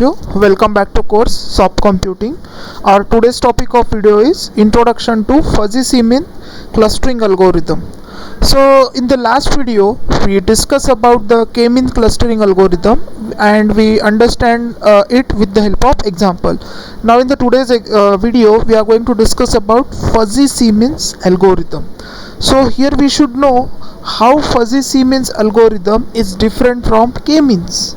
you. Welcome back to course SOP Computing. Our today's topic of video is Introduction to Fuzzy C-mean Clustering Algorithm. So in the last video we discussed about the K-mean clustering algorithm and we understand it with the help of example. Now in the today's video we are going to discuss about Fuzzy C-means algorithm. So here we should know how Fuzzy C-means algorithm is different from K-means,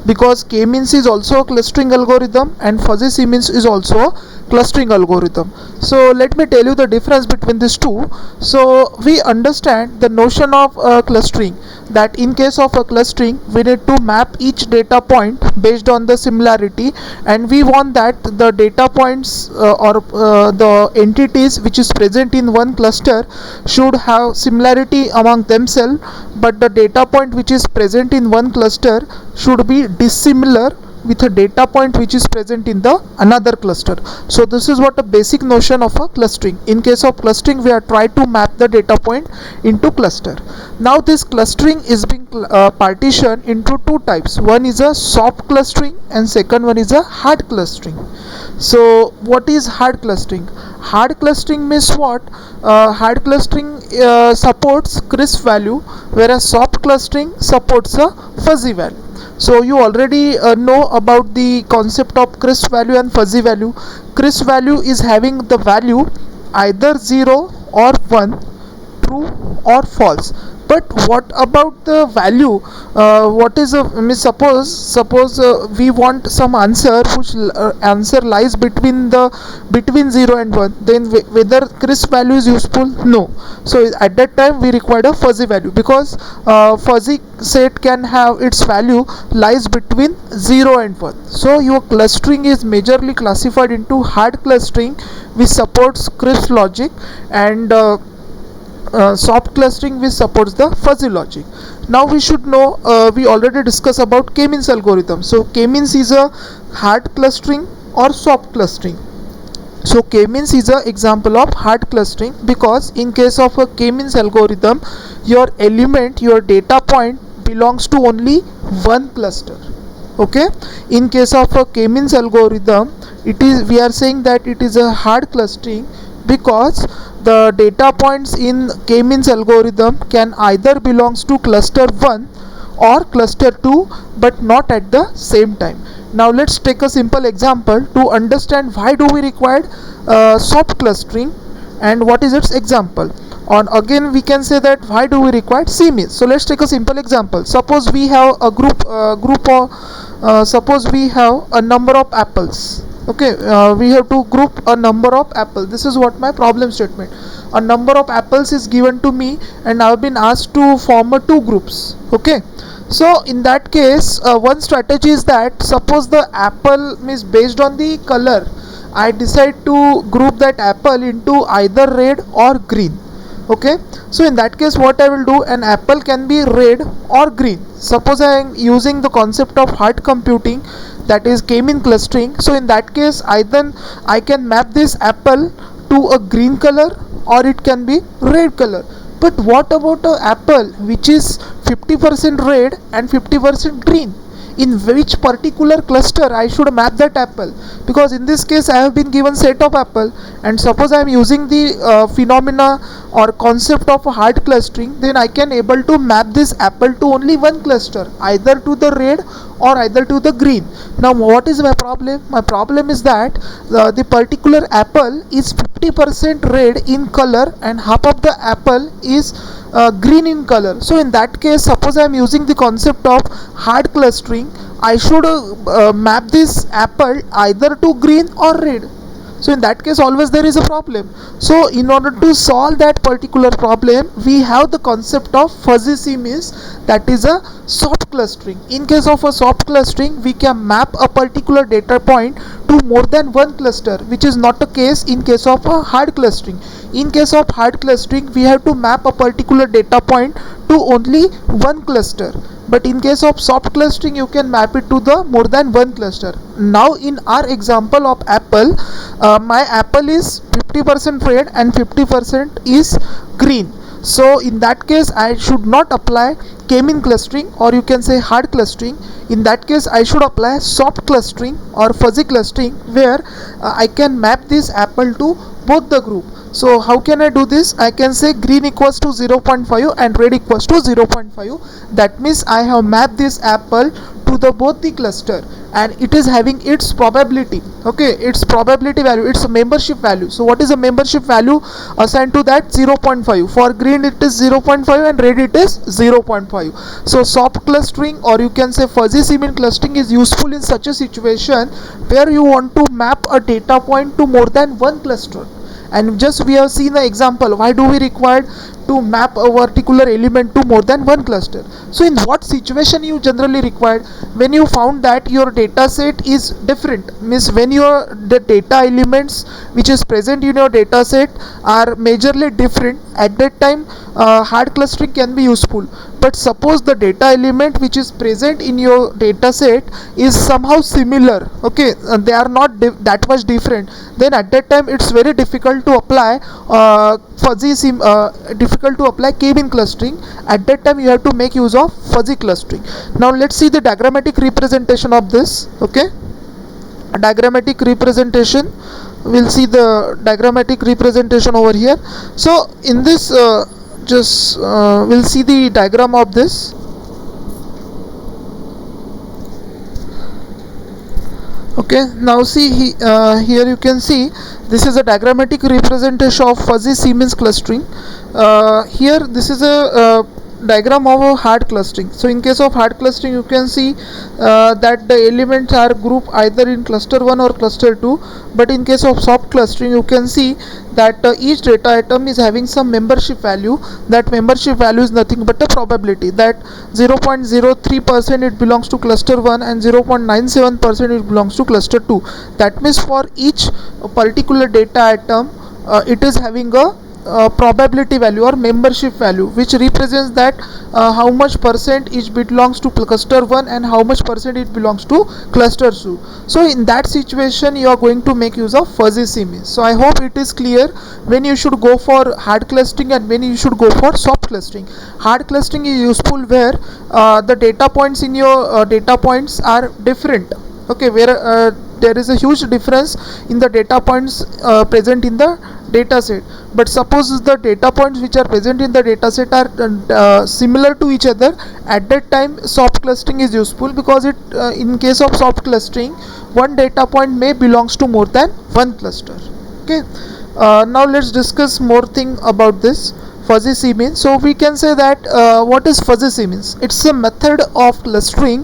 because K-means is also a clustering algorithm and Fuzzy C-means is also a clustering algorithm. So let me tell you the difference between these two. So we understand the notion of clustering, that in case of a clustering we need to map each data point based on the similarity, and we want that the data points or the entities which is present in one cluster should have similarity among themselves, but the data point which is present in one cluster should be dissimilar with a data point which is present in the another cluster. So this is what a basic notion of a clustering. In case of clustering we are trying to map the data point into cluster. Now this clustering is being partitioned into two types. One is a soft clustering and second one is a hard clustering. So what is hard clustering? Hard clustering means what? Hard clustering supports crisp value, whereas soft clustering supports a fuzzy value. So you already know about the concept of crisp value and fuzzy value. Crisp value is having the value either 0 or 1, true or false. But what about the value? What is suppose we want some answer which answer lies between 0 and 1, then whether crisp value is useful? No. So at that time we require a fuzzy value, because fuzzy set can have its value lies between 0 and 1. So your clustering is majorly classified into hard clustering which supports crisp logic, and soft clustering which supports the fuzzy logic. Now we should know, we already discussed about K-means algorithm. So K-means is a hard clustering or soft clustering. So K-means is an example of hard clustering, because in case of a K-means algorithm your element, your data point belongs to only one cluster. Okay, in case of a K-means algorithm we are saying that it is a hard clustering because the data points in K-means algorithm can either belongs to cluster 1 or cluster 2, but not at the same time. Now let's take a simple example to understand why do we require soft clustering and what is its example. On again we can say that why do we require C-means. So let's take a simple example. Suppose we have a suppose we have a number of apples. Okay, we have to group a number of apples. This is what my problem statement. A number of apples is given to me and I have been asked to form two groups. Okay, so in that case one strategy is that suppose the apple is based on the color, I decide to group that apple into either red or green. Okay, so in that case what I will do, an apple can be red or green. Suppose I am using the concept of hard computing, that is K-mean clustering. So in that case either I can map this apple to a green color or it can be red color. But what about an apple which is 50% red and 50% green? In which particular cluster I should map that apple? Because in this case I have been given set of apple, and suppose I am using the phenomena or concept of hard clustering, then I can able to map this apple to only one cluster, either to the red or either to the green. Now what is my problem? My problem is that the particular apple is 50% red in color and half of the apple is green in color. So in that case suppose I am using the concept of hard clustering, I should map this apple either to green or red. So in that case always there is a problem. So in order to solve that particular problem we have the concept of fuzzy C-means, that is a soft clustering. In case of a soft clustering we can map a particular data point to more than one cluster, which is not the case in case of a hard clustering. In case of hard clustering we have to map a particular data point to only one cluster, but in case of soft clustering you can map it to the more than one cluster. Now in our example of apple, my apple is 50% red and 50% is green. So in that case I should not apply k-mean clustering, or you can say hard clustering. In that case I should apply soft clustering or fuzzy clustering, where I can map this apple to both the group. So how can I do this? I can say green equals to 0.5 and red equals to 0.5. That means I have mapped this apple to the both the cluster, and it is having its probability, okay, its probability value, its membership value. So what is the membership value assigned to that? 0.5. For green it is 0.5 and red it is 0.5. So soft clustering, or you can say fuzzy C-mean clustering, is useful in such a situation where you want to map a data point to more than one cluster. And just we have seen the example, why do we require to map a particular element to more than one cluster. So in what situation you generally required? When you found that your data set is different, means when the data elements which is present in your data set are majorly different, at that time hard clustering can be useful. But suppose the data element which is present in your data set is somehow similar, okay, they are not that much different, then at that time it's very difficult to apply difficult to apply k-mean clustering. At that time you have to make use of fuzzy clustering. Now let's see the diagrammatic representation of this. Okay, a diagrammatic representation, we'll see the diagrammatic representation over here. So in this we'll see the diagram of this. Okay, now see here you can see this is a diagrammatic representation of fuzzy C-means clustering. Here this is a diagram of a hard clustering. So in case of hard clustering you can see that the elements are grouped either in cluster 1 or cluster 2, but in case of soft clustering you can see that each data item is having some membership value. That membership value is nothing but a probability, that 0.03% it belongs to cluster 1 and 0.97% it belongs to cluster 2. That means for each particular data item it is having a probability value or membership value, which represents that how much percent each belongs to cluster 1 and how much percent it belongs to cluster 2. So in that situation you are going to make use of fuzzy C-means. So I hope it is clear when you should go for hard clustering and when you should go for soft clustering. Hard clustering is useful where the data points in your data points are different, okay, where there is a huge difference in the data points present in the data set. But suppose the data points which are present in the data set are similar to each other, at that time soft clustering is useful, because it in case of soft clustering one data point may belongs to more than one cluster. Okay, now let's discuss more thing about this fuzzy C-means. So we can say that what is fuzzy C-means? It's a method of clustering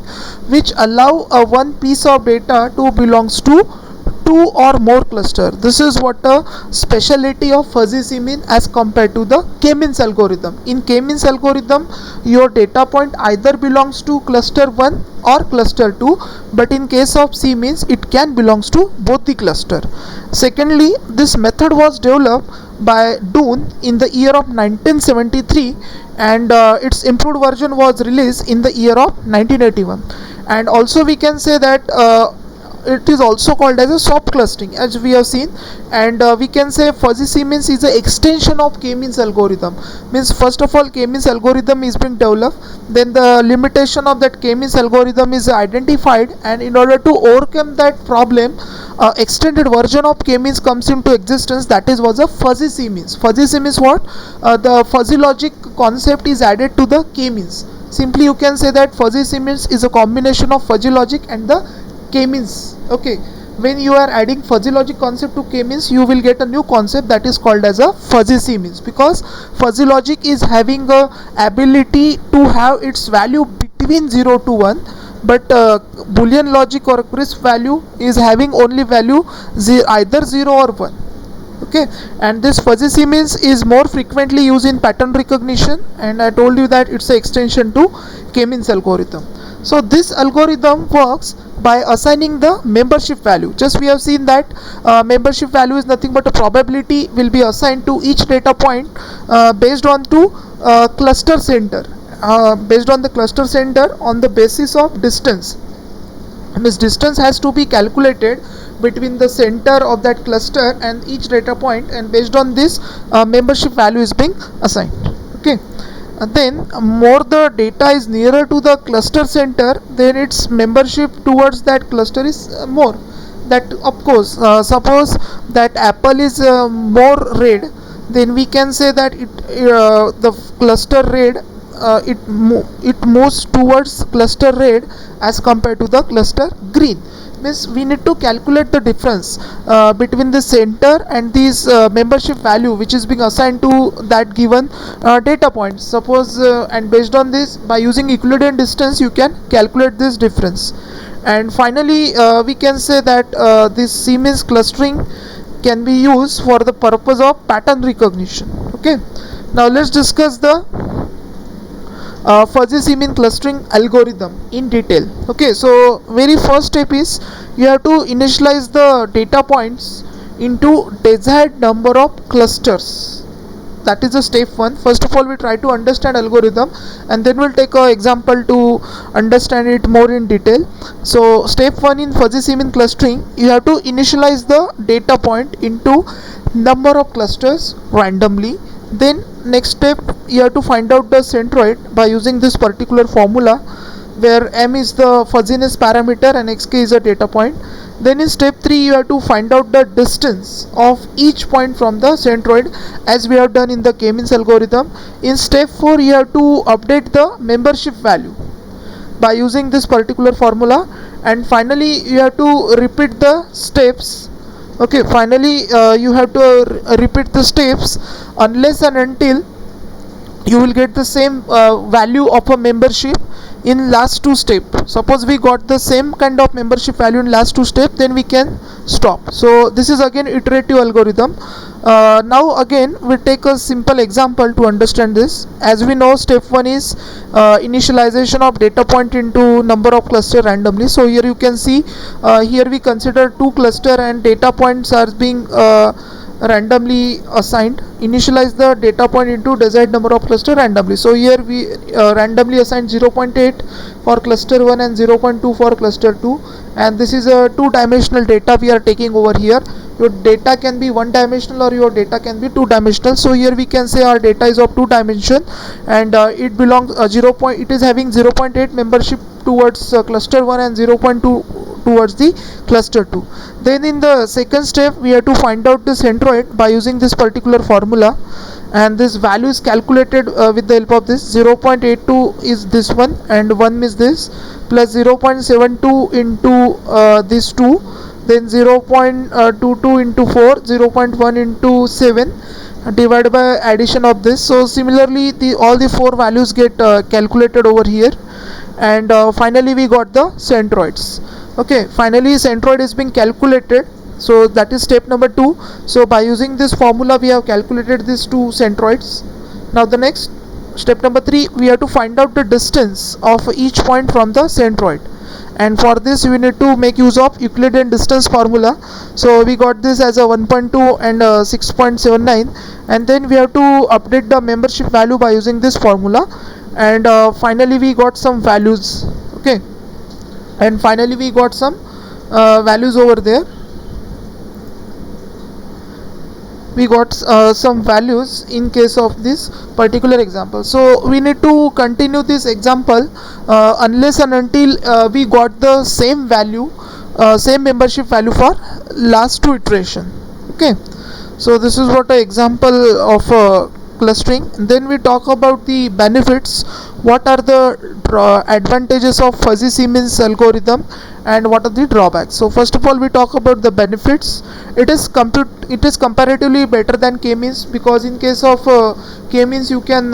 which allow one piece of data to belongs to two or more cluster. This is what a speciality of fuzzy C-mean as compared to the k-means algorithm. In k-means algorithm your data point either belongs to cluster 1 or cluster 2, but in case of C-means it can belongs to both the cluster. Secondly, this method was developed by Dunne in the year of 1973, and its improved version was released in the year of 1981. And also we can say that it is also called as a soft clustering, as we have seen. And we can say fuzzy C-means is an extension of k-means algorithm. Means first of all k-means algorithm is being developed, then the limitation of that k-means algorithm is identified, and in order to overcome that problem extended version of k-means comes into existence, that is was a fuzzy C-means. Fuzzy C-means what? The fuzzy logic concept is added to the k-means. Simply you can say that fuzzy C-means is a combination of fuzzy logic and the k-means. Okay, when you are adding fuzzy logic concept to k-means you will get a new concept that is called as a fuzzy C-means, because fuzzy logic is having a ability to have its value between 0 to 1, but boolean logic or crisp value is having only value either 0 or 1. Okay, and this fuzzy C-means is more frequently used in pattern recognition, and I told you that it's an extension to k-means algorithm. So this algorithm works by assigning the membership value. Just we have seen that membership value is nothing but a probability will be assigned to each data point based on to cluster center, based on the cluster center on the basis of distance. This distance has to be calculated between the center of that cluster and each data point, and based on this membership value is being assigned. Okay. Then more the data is nearer to the cluster center, then its membership towards that cluster is more. That of course, suppose that apple is more red, then we can say that the cluster red, it moves towards cluster red as compared to the cluster green. Means we need to calculate the difference between the center and this membership value which is being assigned to that given data point. Suppose and based on this, by using Euclidean distance you can calculate this difference. And finally we can say that this C-means clustering can be used for the purpose of pattern recognition. Okay, now let's discuss the fuzzy C-mean clustering algorithm in detail. Okay, so very first step is you have to initialize the data points into desired number of clusters. That is the step one. First of all, we try to understand algorithm, and then we'll take an example to understand it more in detail. So step one in fuzzy C-mean clustering, you have to initialize the data point into number of clusters randomly. Then next step, you have to find out the centroid by using this particular formula where m is the fuzziness parameter and xk is a data point. Then in step 3 you have to find out the distance of each point from the centroid as we have done in the K-means algorithm. In step 4 you have to update the membership value by using this particular formula, and finally you have to repeat the steps. Okay, finally you have to repeat the steps unless and until you will get the same value of a membership in last two step. Suppose we got the same kind of membership value in last two step, then we can stop. So this is again iterative algorithm. Now again we take a simple example to understand this. As we know, step 1 is initialization of data point into number of cluster randomly. So here you can see here we consider two cluster and data points are being randomly assigned. Initialize the data point into desired number of cluster randomly. So here we randomly assign 0.8 for cluster 1 and 0.2 for cluster 2, and this is a two-dimensional data we are taking over here. Your data can be one dimensional or your data can be two dimensional. So here we can say our data is of two dimension, and it belongs it is having 0.8 membership towards cluster 1 and 0.2 towards the cluster 2. Then in the second step we have to find out the centroid by using this particular formula, and this value is calculated with the help of this. 0.82 is this one and 1 is this, plus 0.72 into this 2, then 0.22 into 4, 0.1 into 7 divided by addition of this. So similarly all the four values get calculated over here, and finally we got the centroids. Okay, finally centroid is being calculated, so that is step number 2. So by using this formula we have calculated these two centroids. Now the next step number 3, we have to find out the distance of each point from the centroid, and for this we need to make use of Euclidean distance formula. So we got this as a 1.2 and 6.79, and then we have to update the membership value by using this formula, and finally we got some values. Okay, and finally we got some values over there. We got some values in case of this particular example. So we need to continue this example unless and until we got the same value, same membership value for last two iteration. Okay, so this is what an example of clustering. Then we talk about the benefits. What are the advantages of fuzzy C-means algorithm and what are the drawbacks? So first of all we talk about the benefits. It is comparatively better than K-means, because in case of K-means you can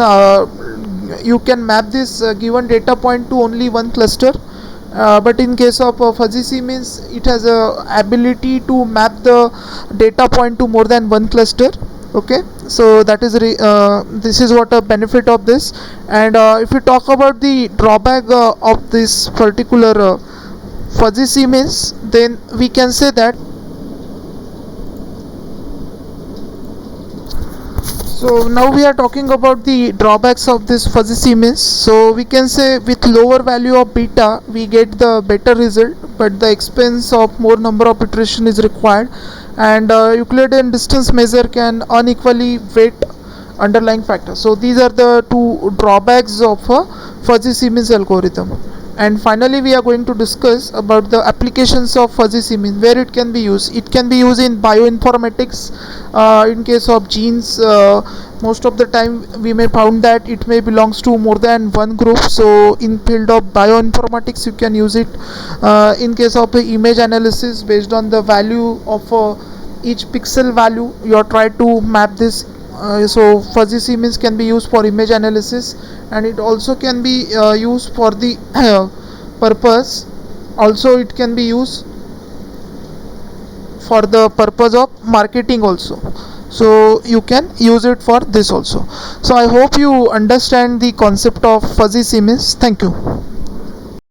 map this given data point to only one cluster, but in case of fuzzy C-means it has a ability to map the data point to more than one cluster. Okay, so that is this is what a benefit of this. And if we talk about the drawback of this particular fuzzy C-means, then we can say that so now we are talking about the drawbacks of this fuzzy C-means. So we can say with lower value of beta we get the better result, but the expense of more number of iteration is required, and Euclidean distance measure can unequally weight underlying factors. So these are the two drawbacks of a fuzzy C-means algorithm. And finally we are going to discuss about the applications of fuzzy C-mean, where it can be used. It can be used in bioinformatics, in case of genes. Most of the time we may found that it may belongs to more than one group, so in field of bioinformatics you can use it. In case of image analysis, based on the value of each pixel value, you are try to map this. So fuzzy C-means can be used for image analysis, and it also can be used for the purpose. Also it can be used for the purpose of marketing also, so you can use it for this also. So I hope you understand the concept of fuzzy C-means. Thank you.